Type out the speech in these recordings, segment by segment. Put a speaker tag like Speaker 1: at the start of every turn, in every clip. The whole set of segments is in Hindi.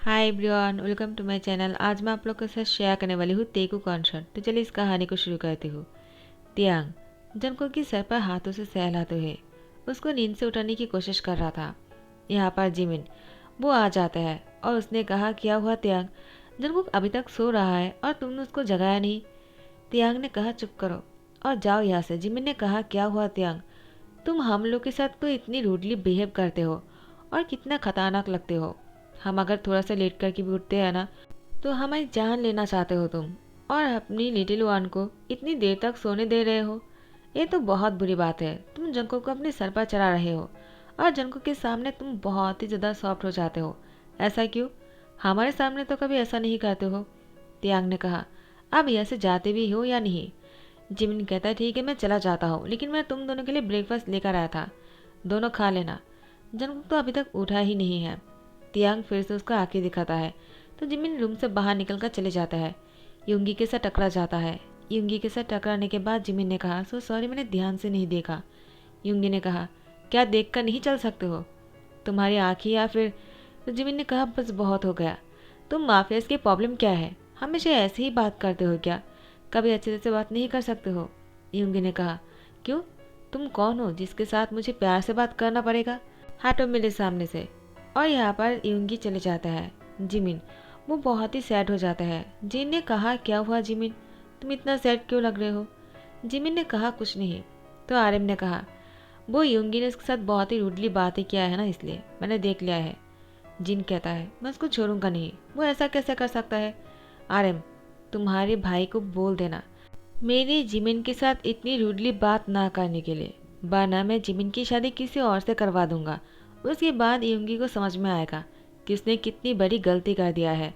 Speaker 1: Hi everyone, welcome to my channel. आज मैं आप लोग के साथ शेयर करने वाली हूँ तेकू कॉन्सर्ट। तो चलिए इस कहानी को शुरू करती हूँ। तियांग जनको की सर पर हाथों से सहलाते हुए उसको नींद से उठाने की कोशिश कर रहा था। यहाँ पर जिमिन वो आ जाता है और उसने कहा, क्या हुआ तियांग, जनको अभी तक सो रहा है और तुमने उसको जगाया नहीं। तियांग ने कहा, चुप करो और जाओ यहाँ से। जिमिन ने कहा, क्या हुआ तियांग, तुम हम लोग के साथ तो इतनी रूडली बिहेव करते हो और कितना खतरनाक लगते हो। हम अगर थोड़ा सा लेट करके भी उठते हैं ना तो हमारी जान लेना चाहते हो तुम, और अपनी लिटिल वन को इतनी देर तक सोने दे रहे हो। ये तो बहुत बुरी बात है। तुम जंको को अपने सर पर चढ़ा रहे हो और जंको के सामने तुम बहुत ही ज़्यादा सॉफ्ट हो जाते हो। ऐसा क्यों? हमारे सामने तो कभी ऐसा नहीं करते हो। तियांग ने कहा, अब यहाँ से जाते भी हो या नहीं? जिमिन कहता है, ठीक है मैं चला जाता हूँ, लेकिन मैं तुम दोनों के लिए ब्रेकफास्ट लेकर आया था, दोनों खा लेना। जंको तो अभी तक उठा ही नहीं है। तियांग फिर से उसका आंखें दिखाता है तो जिमिन रूम से बाहर निकलकर चले जाता है। युंगी के साथ टकरा जाता है। युंगी के साथ टकराने के बाद जिमिन ने कहा, सो सॉरी, मैंने ध्यान से नहीं देखा। युंगी ने कहा, क्या देखकर नहीं चल सकते हो? तुम्हारी आँखें या फिर? तो जिमिन ने कहा, बस बहुत हो गया। तुम माफियाज की प्रॉब्लम क्या है? हमेशा ऐसे ही बात करते हो क्या? कभी अच्छे से बात नहीं कर सकते हो? युंगी ने कहा, क्यों? तुम कौन हो जिसके साथ मुझे प्यार से बात करना पड़ेगा? हटो मेरे सामने से। और यहाँ पर युंगी चले जाता है। जिमिन वो बहुत ही सैड हो जाता है। जिन ने कहा, क्या हुआ जिमिन, तुम इतना सैड क्यों लग रहे हो? जिमिन ने कहा, कुछ नहीं। तो आर्यन ने कहा, वो युंगी ने उसके साथ बहुत ही रूडली बातें किया है ना, इसलिए मैंने देख लिया है। जिन कहता है, मैं उसको छोड़ूंगा नहीं, वो ऐसा कैसे कर सकता है? आर्यन, तुम्हारे भाई को बोल देना मेरी जिमिन के साथ इतनी रूडली बात ना करने के लिए, वरना मैं जिमिन की शादी किसी और से करवा दूंगा। उसके बाद युंगी को समझ में आएगा कि उसने कितनी बड़ी गलती कर दिया है।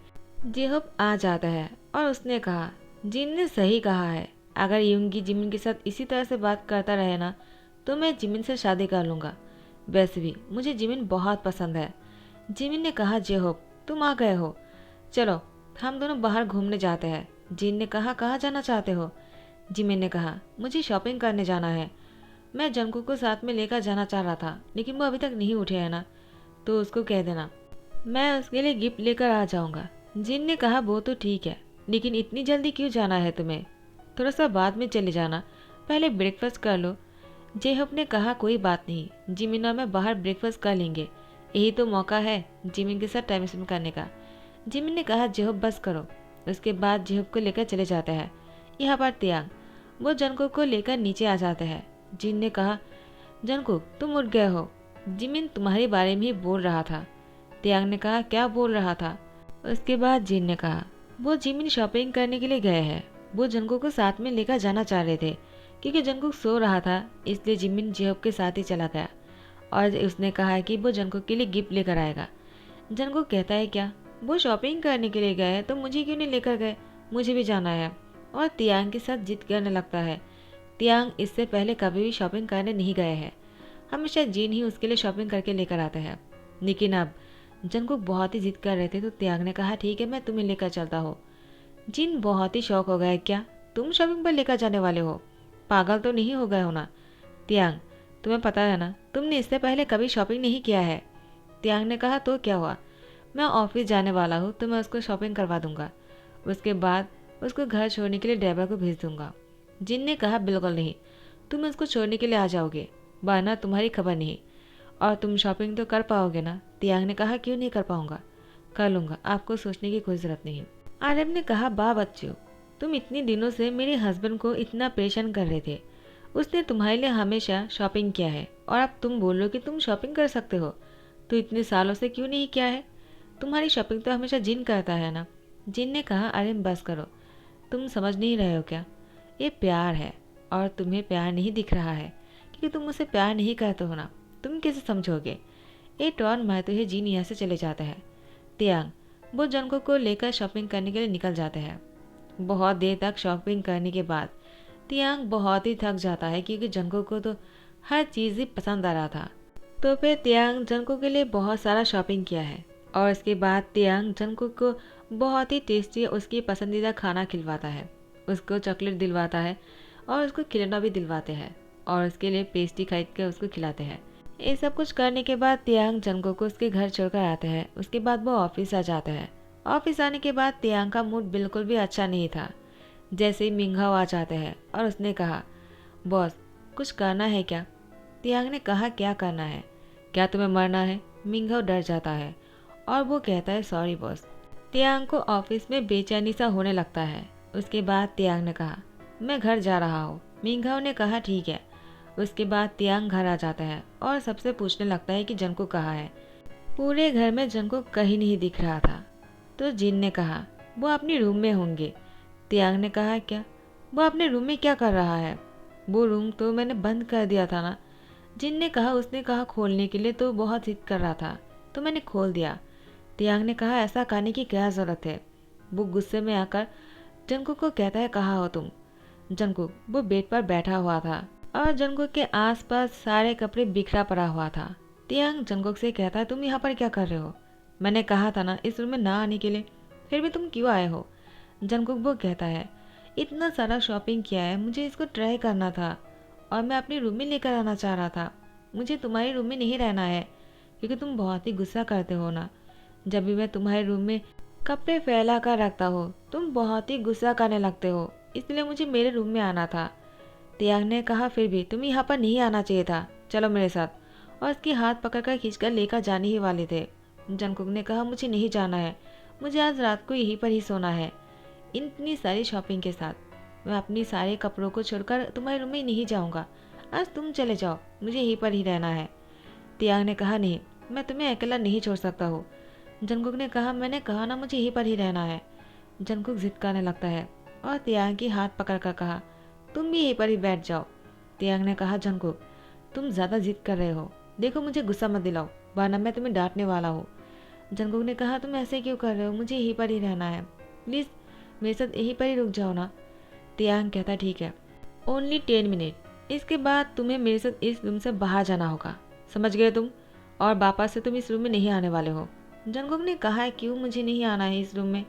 Speaker 1: जेहोब आ जाता है और उसने कहा, जिन ने सही कहा है, अगर युंगी जिमिन के साथ इसी तरह से बात करता रहे ना तो मैं जिमिन से शादी कर लूँगा। वैसे भी मुझे जिमिन बहुत पसंद है। जिमिन ने कहा, जेहोब तुम आ गए हो, चलो हम दोनों बाहर घूमने जाते हैं। जिन ने कहा, कहाँ जाना चाहते हो? जिमिन ने कहा, मुझे शॉपिंग करने जाना है। मैं जंकू को साथ में लेकर जाना चाह रहा था, लेकिन वो अभी तक नहीं उठे है ना, तो उसको कह देना मैं उसके लिए गिफ्ट लेकर आ जाऊंगा। जिन ने कहा, वो तो ठीक है, लेकिन इतनी जल्दी क्यों जाना है तुम्हें? थोड़ा सा बाद में चले जाना, पहले ब्रेकफास्ट कर लो। जेहब ने कहा, कोई बात नहीं, जिमिन और मैं बाहर ब्रेकफास्ट कर लेंगे, यही तो मौका है जिमिन के साथ टाइम स्पेंड करने का। जिमिन ने कहा, जेहब बस करो। उसके बाद जेहब को लेकर चले जाते हैं। यहाँ पर तियांग वो जंकुक को लेकर नीचे आ जाते हैं। जिन ने कहा, जंकुक तुम उठ गए हो, जिमिन तुम्हारे बारे में ही बोल रहा था। तियांग ने कहा, क्या बोल रहा था? उसके बाद जिन ने कहा, वो जिमिन शॉपिंग करने के लिए गए हैं। वो जंकुक को साथ में लेकर जाना चाह रहे थे, क्योंकि जंकुक सो रहा था, इसलिए जिमिन जेहब के साथ ही चला गया और उसने कहा कि वो जंकुक के लिए गिफ्ट लेकर आएगा। जंकुक कहता है, क्या वो शॉपिंग करने के लिए गए हैं तो मुझे क्यों नहीं लेकर गए? मुझे भी जाना है। और तियांग के साथ जिद करने लगता है। तियांग इससे पहले कभी भी शॉपिंग करने नहीं गए हैं, हमेशा जिन ही उसके लिए शॉपिंग करके लेकर आते हैं। लेकिन अब जंकुक बहुत ही जिद कर रहे थे तो तियांग ने कहा, ठीक है मैं तुम्हें लेकर चलता हूँ। जिन बहुत ही शौक हो गया, क्या तुम शॉपिंग पर लेकर जाने वाले हो? पागल तो नहीं हो गए हो ना? तियांग, तुम्हें पता है ना, तुमने इससे पहले कभी शॉपिंग नहीं किया है। तियांग ने कहा, तो क्या हुआ, मैं ऑफिस जाने वाला हूँ तो मैं उसको शॉपिंग करवा दूंगा, उसके बाद उसको घर छोड़ने के लिए ड्राइवर को भेज दूंगा। जिन ने कहा, बिल्कुल नहीं, तुम उसको छोड़ने के लिए आ जाओगे, वरना तुम्हारी खबर नहीं। और तुम शॉपिंग तो कर पाओगे ना? तियांग ने कहा, क्यों नहीं कर पाऊंगा, कर लूंगा, आपको सोचने की कोई ज़रूरत नहीं। आरब ने कहा, वाह बच्चों, तुम इतने दिनों से मेरे हस्बैंड को इतना परेशान कर रहे थे, उसने तुम्हारे लिए हमेशा शॉपिंग किया है और अब तुम बोल रहे हो कि तुम शॉपिंग कर सकते हो, तो इतने सालों से क्यों नहीं किया है? तुम्हारी शॉपिंग तो हमेशा जिन करता है ना। जिन ने कहा, अरे बस करो, तुम समझ नहीं रहे हो क्या? ये प्यार है और तुम्हें प्यार नहीं दिख रहा है, क्योंकि तुम उसे प्यार नहीं करते हो ना, तुम कैसे समझोगे? ये टॉन मारते हुए जिन यहाँ से चले जाते हैं। तियांग वो जंको को लेकर शॉपिंग करने के लिए निकल जाते हैं। बहुत देर तक शॉपिंग करने के बाद तियांग बहुत ही थक जाता है, क्योंकि जंको को तो हर चीज़ ही पसंद आ रहा था। तो फिर तियांग जंको के लिए बहुत सारा शॉपिंग किया है और इसके बाद तियांग जंको को बहुत ही टेस्टी उसकी पसंदीदा खाना खिलवाता है, उसको चॉकलेट दिलवाता है और उसको खिलौना भी दिलवाते हैं और उसके लिए पेस्ट्री खरीद कर उसको खिलाते हैं। ये सब कुछ करने के बाद तियांग जंगकुक को उसके घर छोड़कर आता है। उसके बाद वो ऑफिस आ जाता है। ऑफिस आने के बाद तियांग का मूड बिल्कुल भी अच्छा नहीं था। जैसे ही मिंगहाओ आ जाते हैं और उसने कहा, बॉस कुछ करना है क्या? तियांग ने कहा, क्या करना है? क्या तुम्हें मरना है? मिंगहाओ डर जाता है और वो कहता है, सॉरी बॉस। तियांग को ऑफिस में बेचैनी सा होने लगता है। उसके बाद तियांग ने कहा, मैं घर जा रहा हूँ। मिंगहाओ ने कहा, ठीक है। उसके बाद तियांग घर आ जाता है और सबसे पूछने लगता है कि जंगकुक कहाँ है। पूरे घर में जंगकुक कहीं नहीं दिख रहा था। तो जिन ने कहा, वो अपने रूम में होंगे। तियांग ने कहा, क्या? वो अपने रूम में क्या कर रहा है? वो रूम तो मैंने बंद कर दिया था ना। जिन ने कहा, उसने कहा खोलने के लिए तो बहुत जिद कर रहा था तो मैंने खोल दिया। तियांग ने कहा, ऐसा करने की क्या ज़रूरत है? वो गुस्से में आकर जंगकुक को कहता है, कहाँ हो तुम? जंगकुक वो बेड पर बैठा हुआ था और जंगकुक के आसपास सारे कपड़े बिखरा पड़ा हुआ था। तियांग जंगकुक से कहता है, तुम यहाँ पर क्या कर रहे हो? मैंने कहा था ना इस रूम में ना आने के लिए, फिर भी तुम क्यों आए हो? जंगकुक वो कहता है, इतना सारा शॉपिंग किया है, मुझे इसको ट्राई करना था और मैं अपने रूम में लेकर आना चाह रहा था। मुझे तुम्हारे रूम में नहीं रहना है क्योंकि तुम बहुत ही गुस्सा करते हो ना। जब भी मैं तुम्हारे रूम में कपड़े फैला कर रखता हो तुम बहुत ही गुस्सा करने लगते हो, इसलिए मुझे मेरे रूम में आना था। तियांग ने कहा, फिर भी तुम्हें यहाँ पर नहीं आना चाहिए था, चलो मेरे साथ। और उसके हाथ पकड़कर खींचकर लेकर जाने ही वाले थे। जंगकुक ने कहा, मुझे नहीं जाना है, मुझे आज रात को यहीं पर ही सोना है। इतनी सारी शॉपिंग के साथ मैं अपनी सारे कपड़ों को छोड़कर तुम्हारे रूम में नहीं जाऊँगा। आज तुम चले जाओ, मुझे यहीं पर ही रहना है। तियांग ने कहा, नहीं, मैं तुम्हें अकेला नहीं छोड़ सकता हूँ। जंगकुक ने कहा, मैंने कहा ना मुझे यहीं पर ही रहना है। जंगकुक जिद करने लगता है और तियांग की हाथ पकड़कर कहा, तुम भी यहीं पर ही बैठ जाओ। तियांग ने कहा, जंगकुक तुम ज़्यादा जिद कर रहे हो, देखो मुझे गुस्सा मत दिलाओ वरना मैं तुम्हें डांटने वाला हूँ। जंगकुक ने कहा, तुम ऐसे क्यों कर रहे हो, मुझे यहीं पर ही रहना है, प्लीज़ मेरे साथ यहीं पर ही रुक जाओ ना। तियांग कहता, ठीक है, ओनली 10 मिनट, इसके बाद तुम्हें मेरे साथ इस रूम से बाहर जाना होगा, समझ गए तुम? और वापस से तुम इस रूम में नहीं आने वाले हो। जंगकुक ने कहा, क्यों मुझे नहीं आना है इस रूम में?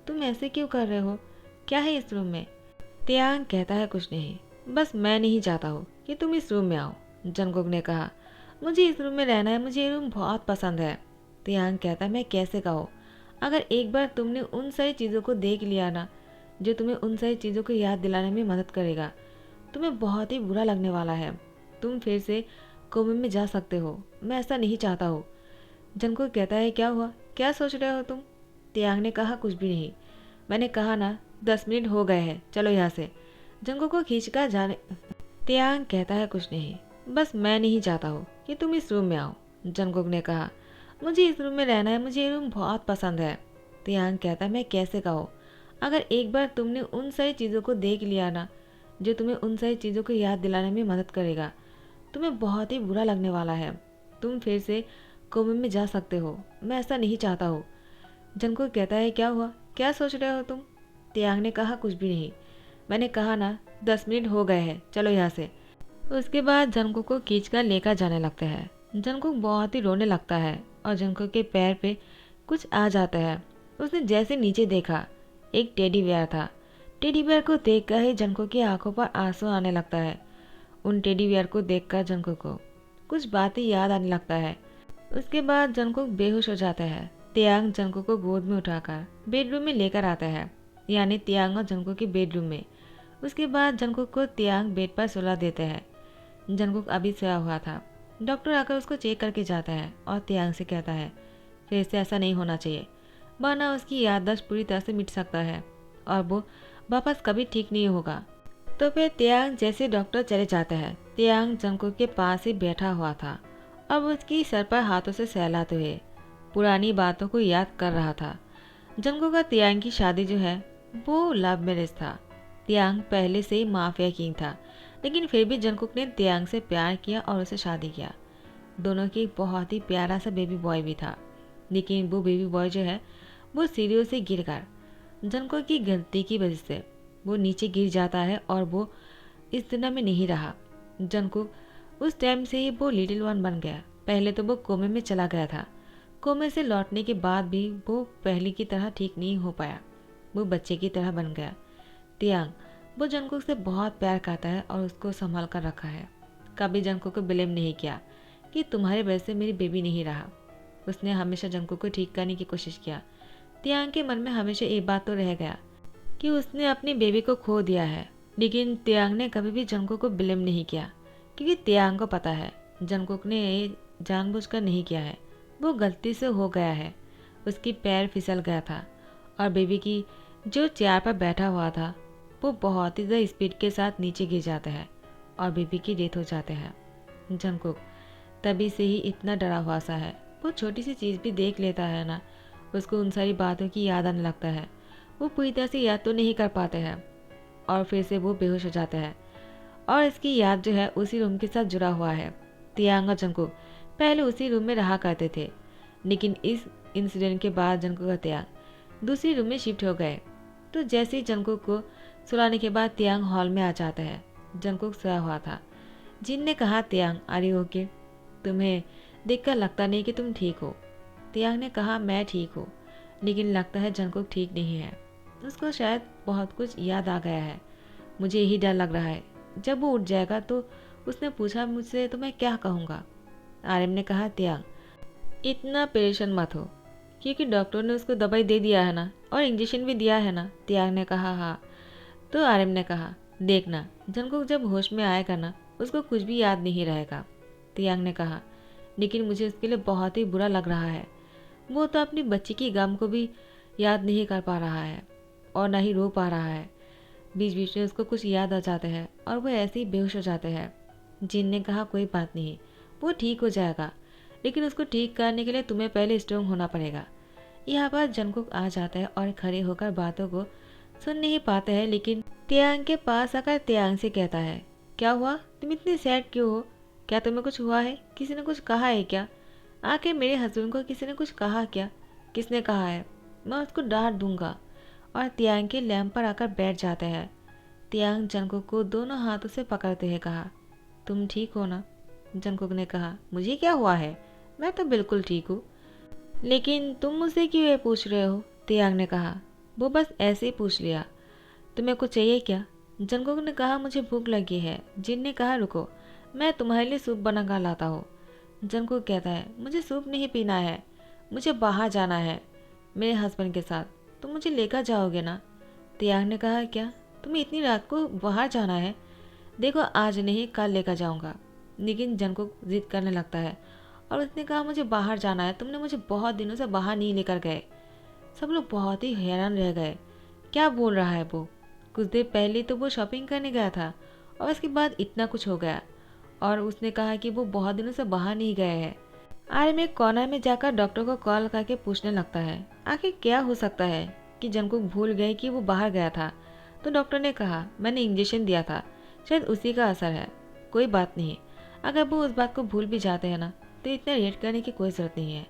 Speaker 1: तुम ऐसे क्यों कर रहे हो, क्या है इस रूम में? तियांग कहता है, कुछ नहीं, बस मैं नहीं चाहता हूँ कि तुम इस रूम में आओ। जंगकुक ने कहा, मुझे इस रूम में रहना है, मुझे ये रूम बहुत पसंद है। तियांग कहता है, मैं कैसे कहूँ? अगर एक बार तुमने उन सारी चीज़ों को देख लिया ना जो तुम्हें उन सारी चीज़ों को याद दिलाने में मदद करेगा, तुम्हें बहुत ही बुरा लगने वाला है। तुम फिर से कोमे में जा सकते हो, मैं ऐसा नहीं चाहता हूँ। जंगकुक कहता है, क्या हुआ, क्या सोच रहे हो तुम? तियांग ने कहा, कुछ भी नहीं, मैंने कहा ना 10 मिनट हो गए हैं, चलो यहाँ से। जंगकुक को खींचकर जाने तियांग कहता है, कुछ नहीं, बस मैं नहीं चाहता हूँ कि तुम इस रूम में आओ। जंगकुक ने कहा, मुझे इस रूम में रहना है, मुझे ये रूम बहुत पसंद है। तियांग कहता है, मैं कैसे कहूँ? अगर एक बार तुमने उन सारी चीज़ों को देख लिया ना जो तुम्हें उन सारी चीज़ों को याद दिलाने में मदद करेगा, तुम्हें बहुत ही बुरा लगने वाला है। तुम फिर से कोमे में जा सकते हो, मैं ऐसा नहीं चाहता हूँ। जंगकुक कहता है, क्या हुआ, क्या सोच रहे हो तुम? तियांग ने कहा, कुछ भी नहीं, मैंने कहा ना 10 मिनट हो गए हैं, चलो यहाँ से। उसके बाद जंगकुक को खींचकर लेकर जाने लगते हैं। जंगकुक बहुत ही रोने लगता है और जंगकुक के पैर पे कुछ आ जाता है। उसने जैसे नीचे देखा, एक टेडी बेयर था। टेडी बेयर को देखकर ही जंगकुक की आंखों पर आंसू आने लगता है। उन टेडी बेयर को देखकर जंगकुक को कुछ बातें याद आने लगता है। उसके बाद जंगकुक बेहोश हो जाता है। तियांग जंगकुक को गोद में उठाकर बेडरूम में लेकर आता है, यानी तियांग और जंगकुक के बेडरूम में। उसके बाद जंगकुक को तियांग बेड पर सुला देते हैं। जंगकुक अभी सोया हुआ था। डॉक्टर आकर उसको चेक करके जाता है और तियांग से कहता है, फिर से ऐसा नहीं होना चाहिए वरना उसकी याददाश्त पूरी तरह से मिट सकता है और वो वापस कभी ठीक नहीं होगा। तो फिर तियांग जैसे डॉक्टर चले जाता है। तियांग जंगकुक के पास ही बैठा हुआ था। अब उसकी सर पर हाथों से सहलाते हुए पुरानी बातों को याद कर रहा था। जंगकुक का तियांग की शादी जो है वो लव मैरिज था। तियांग पहले से ही माफिया किंग था, लेकिन फिर भी जंगकुक ने तियांग से प्यार किया और उसे शादी किया। दोनों की बहुत ही प्यारा सा बेबी बॉय भी था, लेकिन वो बेबी बॉय जो है वो सीढ़ियों से गिरकर जंगकुक की गलती की वजह से वो नीचे गिर जाता है और वो इस दुनिया में नहीं रहा। जंगकुक उस टाइम से ही वो लिटिल वन बन गया। पहले तो वो कोमे में चला गया था। कोमे से लौटने के बाद भी वो पहले की तरह ठीक नहीं हो पाया, वो बच्चे की तरह बन गया। तियांग वो जंगकुक से बहुत प्यार करता है और उसको संभाल कर रखा है। कभी जंगकुक को ब्लेम नहीं किया कि तुम्हारे वजह से मेरी बेबी नहीं रहा। उसने हमेशा जंगकुक को ठीक करने की कोशिश किया। तियांग के मन में हमेशा एक बात तो रह गया कि उसने अपनी बेबी को खो दिया है। लेकिन तियांग ने कभी भी जंगकुक को ब्लेम नहीं किया, क्योंकि तियांग को पता है जंगकुक ने ये जानबूझकर नहीं किया है, वो गलती से हो गया है। उसकी पैर फिसल गया था और बेबी की जो चेयर पर बैठा हुआ था वो बहुत ही ज़्यादा स्पीड के साथ नीचे गिर जाता है और बेबी की डेथ हो जाते हैं। जंगकुक तभी से ही इतना डरा हुआ सा है। वो छोटी सी चीज़ भी देख लेता है ना, उसको उन सारी बातों की याद आने लगता है। वो पूरी तरह से याद तो नहीं कर पाते हैं और फिर से वो बेहोश हो जाता है और इसकी याद जो है उसी रूम के साथ जुड़ा हुआ है। तियांग और जंगकुक पहले उसी रूम में रहा करते थे, लेकिन इस इंसिडेंट के बाद जंगकुक और तियांग दूसरी रूम में शिफ्ट हो गए। तो जैसे ही जंगकुक को सुलाने के बाद तियांग हॉल में आ जाता है। जंगकुक सोया हुआ था। जिन ने कहा, तियांग आर यू ओके? तुम्हें देखकर लगता नहीं कि तुम ठीक हो। तियांग ने कहा, मैं ठीक हूँ, लेकिन लगता है जंगकुक ठीक नहीं है। उसको शायद बहुत कुछ याद आ गया है। मुझे यही डर लग रहा है जब वो उठ जाएगा तो। उसने पूछा मुझसे तो मैं क्या कहूँगा? आर्यन ने कहा, तियांग इतना परेशान मत हो, क्योंकि डॉक्टर ने उसको दवाई दे दिया है ना और इंजेक्शन भी दिया है ना। तियांग ने कहा, हाँ। तो आर्यन ने कहा, देखना जंगकुक जब होश में आएगा ना उसको कुछ भी याद नहीं रहेगा। तियांग ने कहा, लेकिन मुझे उसके लिए बहुत ही बुरा लग रहा है। वो तो अपनी बच्ची की गम को भी याद नहीं कर पा रहा है और ना ही रो पा रहा है। बीच बीच में उसको कुछ याद आ जाते हैं और वो ऐसे ही बेहोश हो जाते हैं। जिन ने कहा, कोई बात नहीं, वो ठीक हो जाएगा, लेकिन उसको ठीक करने के लिए तुम्हें पहले स्ट्रॉन्ग होना पड़ेगा। यहाँ पर जंगकुक आ जाता है और खड़े होकर बातों को सुन नहीं पाते हैं, लेकिन तियांग के पास आकर तियांग से कहता है, क्या हुआ? तुम इतनी सैड क्यों हो? क्या तुम्हें कुछ हुआ है? किसी ने कुछ कहा है क्या? आखिर मेरे हस्बैंड को किसी ने कुछ कहा क्या? किसने कहा है? मैं उसको डांट दूंगा। और तियांग के लैंप पर आकर बैठ जाते हैं। तियांग जंगकुक को दोनों हाथों से पकड़ते हुए कहा, तुम ठीक हो ना? जंगकुक ने कहा, मुझे क्या हुआ है? मैं तो बिल्कुल ठीक हूँ। लेकिन तुम मुझसे क्यों ये पूछ रहे हो? तियांग ने कहा, वो बस ऐसे ही पूछ लिया। तुम्हें कुछ चाहिए क्या? जंगकुक ने कहा, मुझे भूख लगी है। जिन ने कहा, रुको, मैं तुम्हारे लिए सूप बनाकर लाता हूँ। जंगकुक कहता है, मुझे सूप नहीं पीना है, मुझे बाहर जाना है मेरे हस्बैंड के साथ। तुम मुझे लेकर जाओगे ना? तियांग ने कहा, क्या तुम्हें इतनी रात को बाहर जाना है? देखो, आज नहीं कल लेकर जाऊंगा। लेकिन जंगकुक जिद करने लगता है और उसने कहा, मुझे बाहर जाना है, तुमने मुझे बहुत दिनों से बाहर नहीं लेकर गए। सब लोग बहुत ही हैरान रह गए, क्या बोल रहा है वो? कुछ देर पहले तो वो शॉपिंग करने गया था और उसके बाद इतना कुछ हो गया। और उसने कहा कि वो बहुत दिनों से बाहर नहीं गए हैं। आर्यन एक कॉर्नर में जाकर डॉक्टर को कॉल करके पूछने लगता है, आखिर क्या हो सकता है कि जंगकुक भूल गए कि वो बाहर गया था। तो डॉक्टर ने कहा, मैंने इंजेक्शन दिया था, शायद उसी का असर है। कोई बात नहीं, अगर वो उस बात को भूल भी जाते हैं ना तो इतना रेट करने की कोई ज़रूरत नहीं है।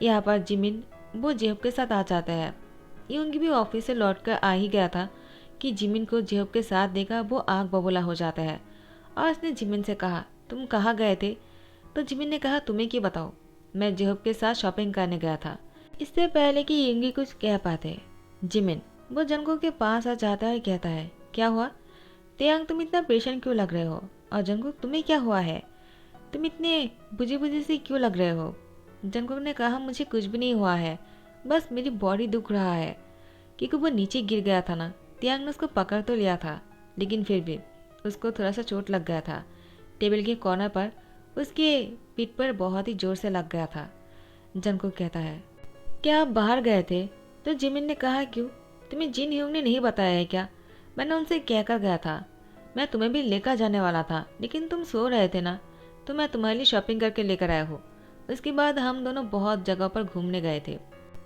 Speaker 1: यहाँ पर जिमिन वो जेहब के साथ आ जाता है। यूंग भी ऑफिस से लौट कर आ ही गया था कि जिमिन को जेहब के साथ देखा वो आग बबूला हो जाता है और उसने जिमिन से कहा, तुम कहाँ गए थे? तो जिमिन ने कहा, तुम्हें क्या बताओ, मैं जेहब के साथ शॉपिंग करने गया था। इससे पहले कि यूंगी कुछ कह पाते, जिमिन वो जंगकुक के पास आ जाता है और कहता है, क्या हुआ? तियांग तुम इतना पेशेंट क्यों लग रहे हो? और जंगकुक तुम्हें क्या हुआ है? तुम इतने बुझी बुझी से क्यों लग रहे हो? जंगकुक ने कहा, मुझे कुछ भी नहीं हुआ है, बस मेरी बॉडी दुख रहा है, क्योंकि वो नीचे गिर गया था ना। तियांग ने उसको पकड़ तो लिया था, लेकिन फिर भी उसको थोड़ा सा चोट लग गया था। टेबल के कॉर्नर पर उसके पीठ पर बहुत ही जोर से लग गया था। जंगकुक कहता है, क्या आप बाहर गए थे? तो जिमिन ने कहा, क्यों, तुम्हें जिन ह्यूंग ने नहीं बताया है क्या? मैंने उनसे कहकर गया था, मैं तुम्हें भी लेकर जाने वाला था, लेकिन तुम सो रहे थे ना, तो मैं तुम्हारे लिए शॉपिंग करके लेकर आया हूँ। उसके बाद हम दोनों बहुत जगह पर घूमने गए थे।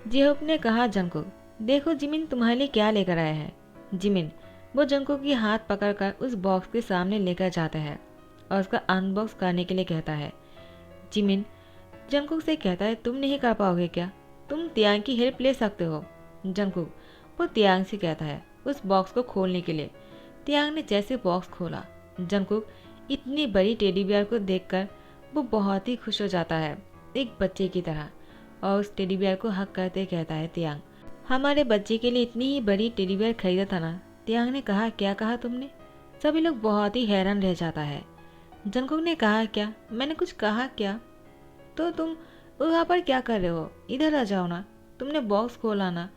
Speaker 1: जेहोप ने कहा, जंगकुक देखो जिमिन तुम्हारे लिए क्या लेकर आया है। जिमिन वो जंगकुक की हाथ पकड़कर उस बॉक्स के सामने लेकर जाता है और उसका अनबॉक्स करने के लिए कहता है। जिमिन जंगकुक से कहता है, तुम नहीं कर पाओगे क्या? तुम तियांग की हेल्प ले सकते हो। जंगकुक वो तियांग से कहता है उस बॉक्स को खोलने के लिए। तियांग ने जैसे बॉक्स खोला, जंगकुक इतनी बड़ी टेडी बियर को देखकर वो बहुत ही खुश हो जाता है, एक बच्चे की तरह, और उस टेडी बियर को हक करते कहता है, तियांग हमारे बच्चे के लिए इतनी ही बड़ी टेडी बियर खरीदा था ना? तियांग ने कहा, क्या कहा तुमने? सभी लोग बहुत ही हैरान रह जाता है। जंगकुक ने कहा, क्या मैंने कुछ कहा क्या? तो तुम वहाँ पर क्या कर रहे हो? इधर आ जाओ ना, तुमने बॉक्स खोला ना।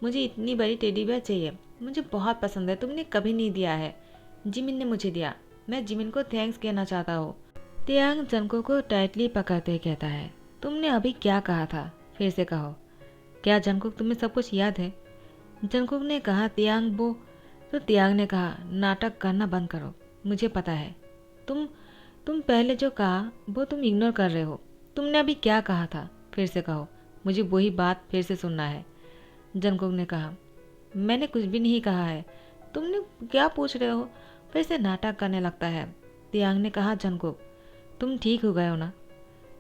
Speaker 1: मुझे इतनी बड़ी टेडी बेयर चाहिए, मुझे बहुत पसंद है, तुमने कभी नहीं दिया है, जिमिन ने मुझे दिया, मैं जिमिन को थैंक्स कहना चाहता हूँ। तियांग जंगकुक को टाइटली पकड़ते हुए कहता है, तुमने अभी क्या कहा था, फिर से कहो। क्या जंगकुक तुम्हें सब कुछ याद है? जंगकुक ने कहा, तियांग वो। तो तियांग ने कहा, नाटक करना बंद करो, मुझे पता है। तुम तुम पहले जो कहा वो तुम इग्नोर कर रहे हो। तुमने अभी क्या कहा था, फिर से कहो, मुझे वही बात फिर से सुनना है। जंगकुक ने कहा, मैंने कुछ भी नहीं कहा है, तुमने क्या पूछ रहे हो? फिर से नाटक करने लगता है। तियांग ने कहा, जंगकुक तुम ठीक हो गए हो ना?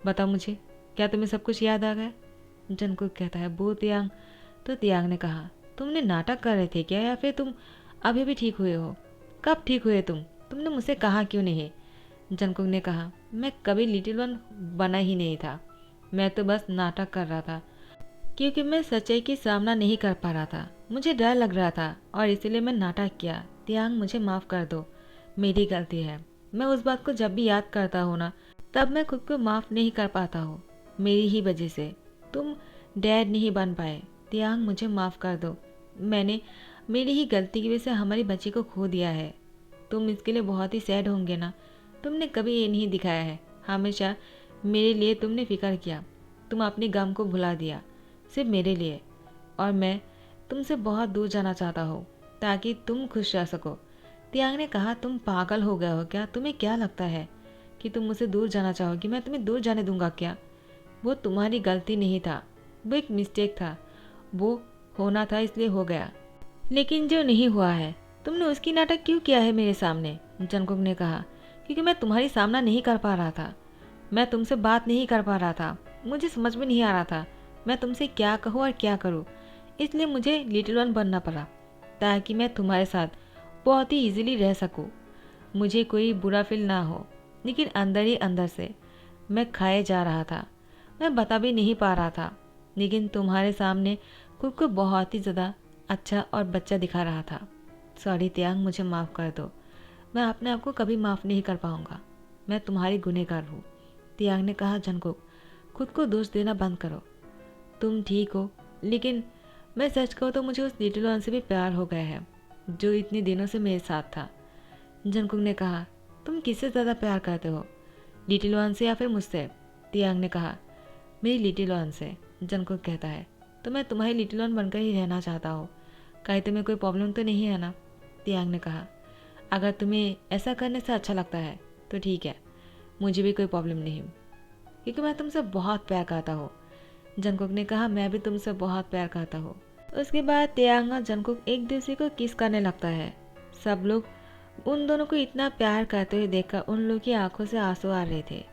Speaker 1: बताओ मुझे, क्या तुम्हें सब कुछ याद आ गया? जंगकुक कहता है, वो तियांग। तो तियांग ने कहा, तुमने नाटक कर रहे थे क्या, या फिर तुम अभी भी ठीक हुए हो? कब ठीक हुए तुमने मुझसे कहा क्यों नहीं? जंगकुक ने कहा, मैं कभी लिटिल वन बना ही नहीं था, मैं तो बस नाटक कर रहा था, क्योंकि मैं सच्चाई की सामना नहीं कर पा रहा था, मुझे डर लग रहा था और इसीलिए मैं नाटक किया। तियांग मुझे माफ़ कर दो, मेरी गलती है। मैं उस बात को जब भी याद करता हूँ ना, तब मैं खुद को माफ़ नहीं कर पाता हूँ, मेरी ही वजह से तुम डैड नहीं बन पाए। तियांग मुझे माफ़ कर दो, मैंने मेरी ही गलती की वजह से हमारी बच्ची को खो दिया है। तुम इसके लिए बहुत ही सैड होंगे ना? तुमने कभी ये नहीं दिखाया है, हमेशा मेरे लिए तुमने फिक्र किया, तुम अपने गम को भुला दिया सिर्फ मेरे लिए, और मैं तुमसे बहुत दूर जाना चाहता हूँ ताकि तुम खुश रह सको। तियांग ने कहा, तुम पागल हो गए हो क्या? तुम्हें क्या लगता है कि तुम मुझसे दूर जाना चाहोगी? मैं तुम्हें दूर जाने दूंगा क्या? वो तुम्हारी गलती नहीं था, वो एक मिस्टेक था, वो होना था इसलिए हो गया, लेकिन जो नहीं हुआ है, तुमने उसकी नाटक क्यों किया है मेरे सामने? जंगकुक ने कहा, क्योंकि मैं तुम्हारी सामना नहीं कर पा रहा था, मैं तुमसे बात नहीं कर पा रहा था, मुझे समझ में नहीं आ रहा था मैं तुमसे क्या कहूँ और क्या करूँ, इसलिए मुझे लिटिल वन बनना पड़ा ताकि मैं तुम्हारे साथ बहुत ही इजीली रह सकूँ, मुझे कोई बुरा फील ना हो। लेकिन अंदर ही अंदर से मैं खाए जा रहा था, मैं बता भी नहीं पा रहा था, लेकिन तुम्हारे सामने खुद को बहुत ही ज़्यादा अच्छा और बच्चा दिखा रहा था। सॉरी तियांग, मुझे माफ़ कर दो, मैं अपने आप को कभी माफ़ नहीं कर पाऊँगा, मैं तुम्हारी गुनहगार हूँ। तियांग ने कहा, जंगकुक खुद को दोष देना बंद करो, तुम ठीक हो, लेकिन मैं सच कहूँ तो मुझे उस लिटिल वन से भी प्यार हो गया है जो इतने दिनों से मेरे साथ था। जंगकुक ने कहा, तुम किससे ज़्यादा प्यार करते हो, लिटिल वन से या फिर मुझसे? तियांग ने कहा, मेरी लिटिल वन से। जंगकुक कहता है, तो मैं तुम्हारी लिटिल वन बनकर ही रहना चाहता हूँ, कहीं तुम्हें कोई प्रॉब्लम तो नहीं है ना? तियांग ने कहा, अगर तुम्हें ऐसा करने से अच्छा लगता है तो ठीक है, मुझे भी कोई प्रॉब्लम नहीं, क्योंकि मैं तुमसे बहुत प्यार करता हूँ। जंगकुक ने कहा, मैं भी तुमसे बहुत प्यार करता हूँ। उसके बाद तियांग और जंगकुक एक दूसरे को किस करने लगता है। सब लोग उन दोनों को इतना प्यार करते हुए देखकर उन लोगों की आंखों से आंसू आ रहे थे।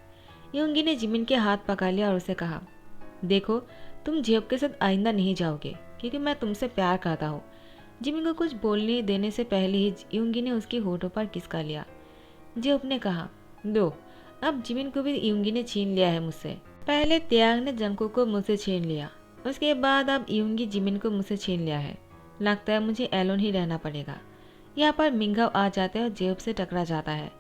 Speaker 1: योंगी ने जिमिन के हाथ पकड़ लिया और उसे कहा, देखो तुम जियोब के साथ आइंदा नहीं जाओगे, क्योंकि मैं तुमसे प्यार करता हूँ। जिमिन को कुछ बोलने देने से पहले ही योंगी ने उसकी होठों पर किस कर लिया। जियोब ने कहा, दो, अब जिमिन को भी योंगी ने छीन लिया है मुझसे। पहले तियांग ने जंगकुक को मुझसे छीन लिया, उसके बाद अब योंगी जिमिन को मुझसे छीन लिया है। लगता है मुझे एलोन ही रहना पड़ेगा। यहाँ पर मिंघाओ आ जाता है और जेब से टकरा जाता है।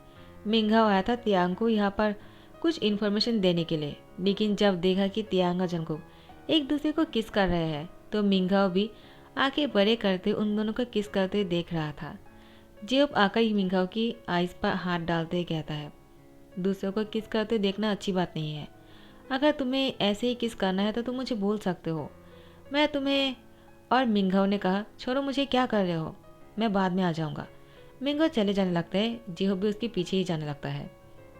Speaker 1: मिंघाओ आया था तियांग को यहाँ पर कुछ इन्फॉर्मेशन देने के लिए, लेकिन जब देखा कि तियांग और जंगकुक एक दूसरे को किस कर रहे हैं तो मिंघाओ भी आंखें बड़े करते उन दोनों को किस करते देख रहा था। जेब आकर मिंघाओ की आइस पर हाथ डालते ही कहता है, दूसरों को किस करते देखना अच्छी बात नहीं है, अगर तुम्हें ऐसे ही किस करना है तो तुम मुझे बोल सकते हो, मैं तुम्हें। और मिंघाओ ने कहा, छोड़ो मुझे, क्या कर रहे हो, मैं बाद में आ जाऊंगा। मिंघाओ चले जाने लगता है, जिहो भी उसके पीछे ही जाने लगता है।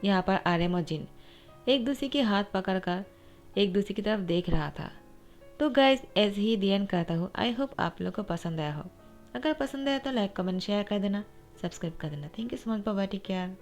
Speaker 1: यहाँ पर आर्यम और जिन एक दूसरे के हाथ पकड़कर एक दूसरे की तरफ देख रहा था। तो गाइस ऐसे ही दी एंड करता हूँ। आई होप आप लोग को पसंद आया हो। अगर पसंद आया तो लाइक कमेंट शेयर कर देना, सब्सक्राइब कर देना। Thank you so much, bye bye, take care.